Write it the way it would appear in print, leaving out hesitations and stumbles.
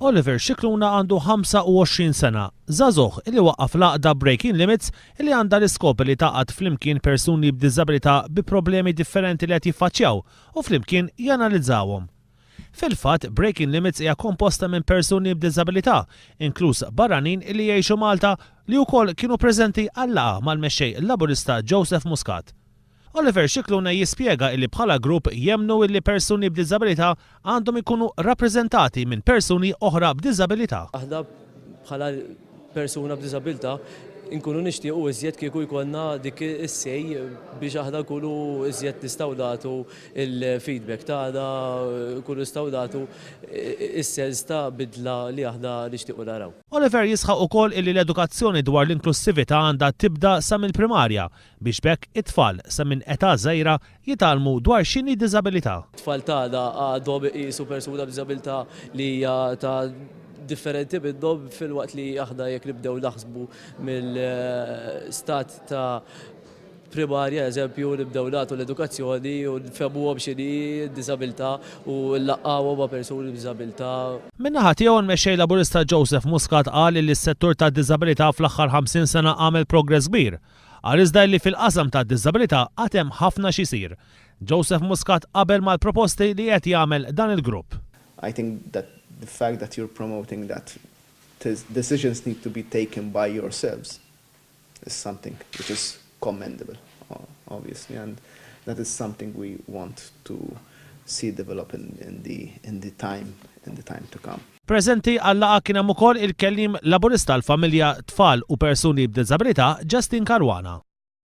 Oliver Scicluna għandu 25 sena, żagħżugħ illi waqqaf l-għaqda Breaking Limits illi għandha l-iskop li taqgħod flimkien persuni b'diżabilità bi problemi differenti li qed jiffaċċjaw u flimkien janalizzawhom. Fil-fatt, Breaking Limits hija komposta minn persuni b'diżabilità, inkluż barranin illi jgħixu Malta li wkoll kienu preżenti għall-laqgħa mal-mexxej Laburista Joseph Muscat. Oliver Scicluna jispjega illi bħala grupp jemmnu illi persuni b'diżabilità għandhom ikunu rappreżentati minn persuni oħra b'diżabilità. Aħna bħala persuna b'diżabilità nkunu nixtiequ iżjed kieku jkollna dik is-sej biex aħna nkunu iżjed nistgħu nagħtu il-feedback tagħna, nkunu nistgħu nagħtu is-sens ta' bidla li aħna nixtiequ naraw. Oliver jisħaq ukoll illi l-edukazzjoni dwar l-inklusività għandha tibda sa mill-primarja biex bekk it-tfal sa minn età żgħira jitalmu dwar x'inhi diżabilità. It-tfal tagħna għadhom iqisu persuna b'diżabilità li hija ta' differenti minnhom fil-waqt li aħna jekk nibdew naħsbu mill-stat ta' primarja, eżempju, nibdew nagħtu l-edukazzjoni u nfehmuhom x'inhi d-diżabilità u nlaqqawhom ma' persuni b'diżabilità. Min-naħa tiegħu l-mexxej Laburista Joseph Muscat qal li s-settur tad-diżabilità fl-aħħar 50 sena għamel progress kbir. Qal iżda li fil-qasam tad-diżabilità għad hemm ħafna x'isir. Joseph Muscat qabel mal-proposti li qed jagħmel dan il-grupp. I think that the fact that you're promoting that decisions need to be taken by yourselves is something which is commendable, obviously, and that is something we want to see develop in the time to come. Preżenti għall-laqgħa kien hemm ukoll il-kellim Laburista l-familja tfal u persuni b'diżabilità Justin Caruana.